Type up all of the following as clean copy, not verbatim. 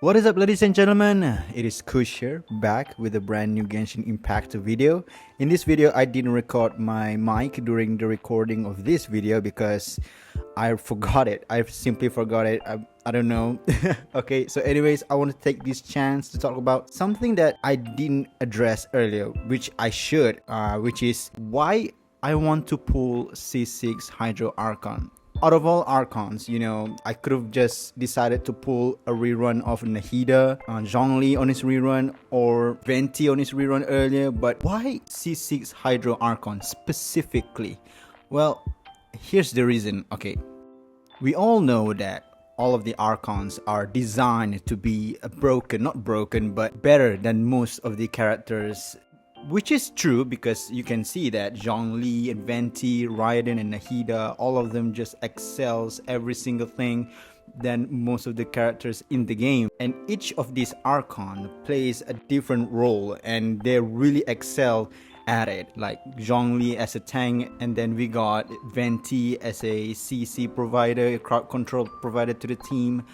What is up, ladies and gentlemen? It is Kush here, back with a brand new Genshin Impact video. In this video, I didn't record my mic during the recording of this video because I forgot it. I simply forgot it. I don't know. Okay, so anyways, I want to take this chance to talk about something that I didn't address earlier, which I should, which is why I want to pull C6 Hydro Archon. Out of all Archons, I could have just decided to pull a rerun of Nahida, Zhongli on his rerun, or Venti on his rerun earlier, but why C6 Hydro Archon specifically? Well, here's the reason. Okay, we all know that all of the Archons are designed to be not broken, but better than most of the characters. Which is true because you can see that Zhongli and Venti, Raiden and Nahida, all of them just excels every single thing than most of the characters in the game. And each of these Archon plays a different role and they really excel at it. Like Zhongli as a tank, and then we got Venti as a CC provider, a crowd control provider to the team,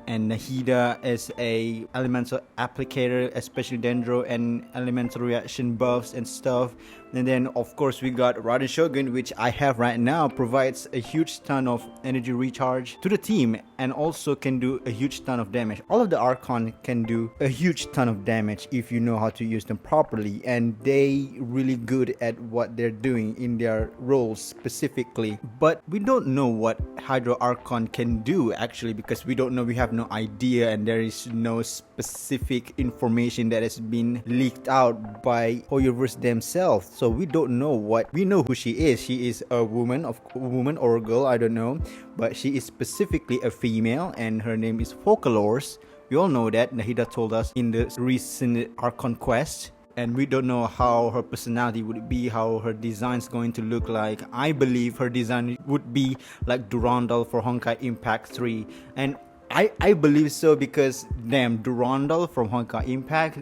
and Nahida as a elemental applicator, especially Dendro and elemental reaction buffs and stuff. And then of course we got Raiden Shogun, which I have right now, provides a huge ton of energy recharge to the team and also can do a huge ton of damage. All of the Archon can do a huge ton of damage if you know how to use them properly, and they really good at what they're doing in their roles specifically. But we don't know what Hydro Archon can do actually, because we don't know, we have no idea, and there is no specific information that has been leaked out by Hoyoverse themselves. So we don't know what, we know who she is. She is a woman or a girl, I don't know, but she is specifically a female and her name is Focalors. We all know that. Nahida told us in the recent Archon quest. And we don't know how her personality would be, how her design is going to look like. I believe her design would be like Durandal for Honkai Impact 3. And I believe so because damn, Durandal from Honkai Impact,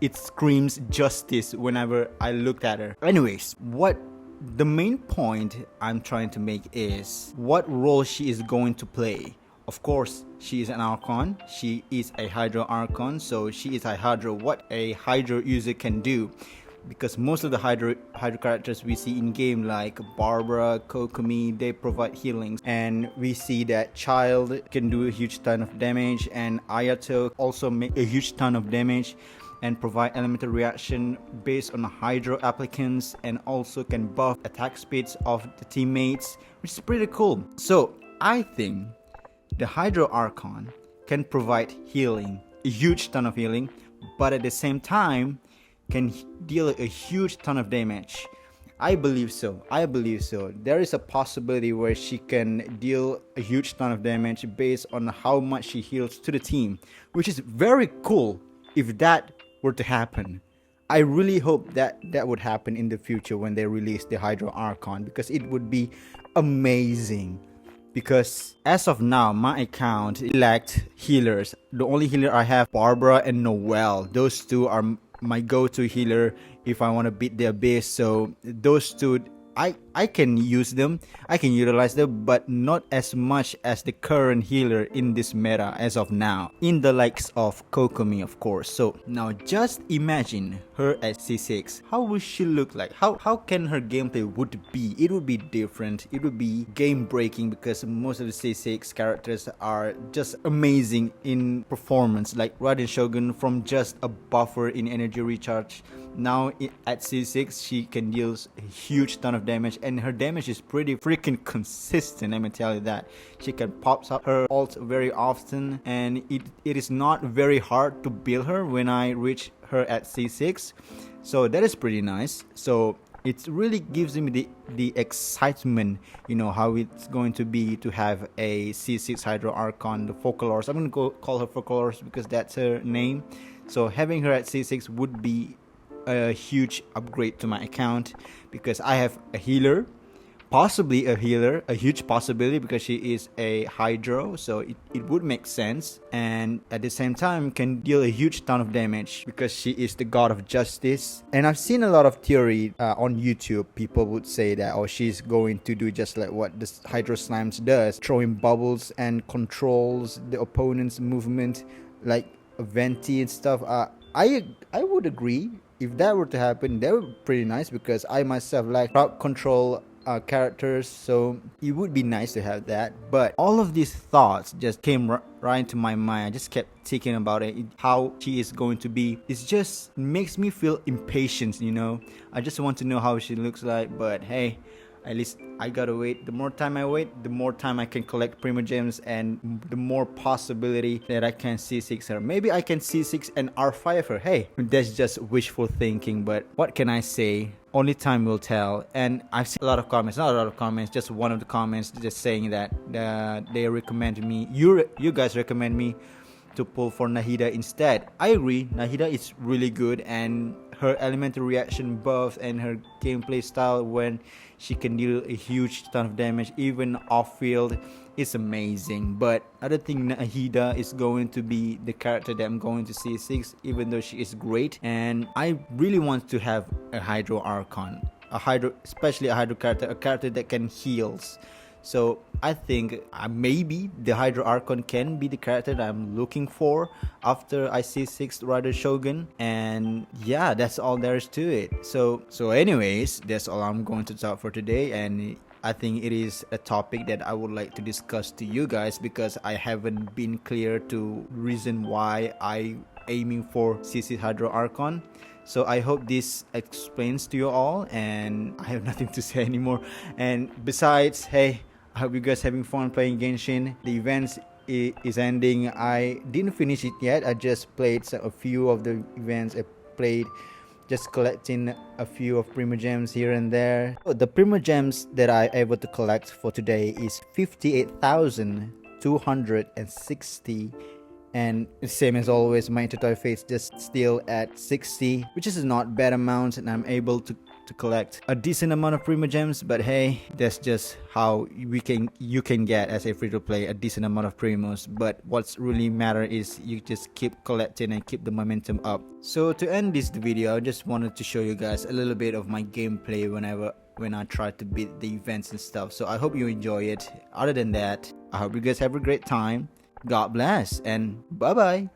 it screams justice whenever I look at her. Anyways, what the main point I'm trying to make is what role she is going to play. Of course, she is an Archon. She is a Hydro Archon, so she is a Hydro. What a Hydro user can do, because most of the Hydro characters we see in game, like Barbara, Kokomi, they provide healings, and we see that Child can do a huge ton of damage, and Ayato also make a huge ton of damage and provide elemental reaction based on Hydro applicants, and also can buff attack speeds of the teammates, which is pretty cool. So I think the Hydro Archon can provide healing, a huge ton of healing, but at the same time can deal a huge ton of damage. I believe so. There is a possibility where she can deal a huge ton of damage based on how much she heals to the team, which is very cool if that were to happen. I really hope that would happen in the future when they release the Hydro Archon, because it would be amazing. Because as of now, my account lacked healers. The only healer I have, Barbara and Noelle. Those two are my go-to healer if I want to beat their base. So those two, I can use them, I can utilize them, but not as much as the current healer in this meta as of now, in the likes of Kokomi, of course. So now just imagine her at C6. How would she look like? How can her gameplay would be? It would be different. It would be game breaking, because most of the C6 characters are just amazing in performance. Like Raiden Shogun, from just a buffer in energy recharge, now at C6 she can deal a huge ton of damage, and her damage is pretty freaking consistent. Let me tell you that. She can pop up her ult very often, and it is not very hard to build her when I reach her at C6. So that is pretty nice. So it really gives me the excitement, how it's going to be to have a C6 Hydro Archon, the Focalors. I'm going to call her Focalors because that's her name. So having her at C6 would be a huge upgrade to my account, because I have a healer, possibly a healer, a huge possibility because she is a hydro, so it would make sense. And at the same time can deal a huge ton of damage because she is the god of justice. And I've seen a lot of theory on YouTube. People would say that, oh, she's going to do just like what the hydro slimes does, throwing bubbles and controls the opponent's movement like a venti and stuff. I would agree. If that were to happen, that would be pretty nice because I myself like crowd control characters, so it would be nice to have that. But all of these thoughts just came right into my mind. I just kept thinking about it, how she is going to be. It just makes me feel impatient, you know. I just want to know how she looks like, but hey, at least I gotta wait. The more time I wait, the more time I can collect Primogems and the more possibility that I can C6 her. Maybe I can C6 and R5 her. Hey, that's just wishful thinking, but what can I say? Only time will tell. And I've seen a lot of comments, not a lot of comments, just one of the comments just saying that they recommend me, you guys recommend me to pull for Nahida instead. I agree, Nahida is really good, and her elemental reaction buff and her gameplay style when she can deal a huge ton of damage even off field is amazing. But I don't think Nahida is going to be the character that I'm going to C6, even though she is great. And I really want to have a Hydro Archon, especially a Hydro character, a character that can heals. So I think maybe the Hydro Archon can be the character that I'm looking for after I see 6th Rider Shogun. And yeah, that's all there is to it. So anyways, that's all I'm going to talk for today. And I think it is a topic that I would like to discuss to you guys because I haven't been clear to reason why I aiming for CC Hydro Archon. So I hope this explains to you all, and I have nothing to say anymore. And besides, hey, I hope you guys having fun playing Genshin. The events is ending. I didn't finish it yet. I just played a few of the events. I played just collecting a few of Primogems here and there. The Primogems that I able to collect for today is 58,260. And same as always, my interface just still at 60, which is not bad amount, and I'm able to collect a decent amount of Primogems. But hey, that's just how you can get as a free-to-play a decent amount of Primos. But what's really matter is you just keep collecting and keep the momentum up. So to end this video, I just wanted to show you guys a little bit of my gameplay when I try to beat the events and stuff. So I hope you enjoy it. Other than that, I hope you guys have a great time. God bless and bye bye.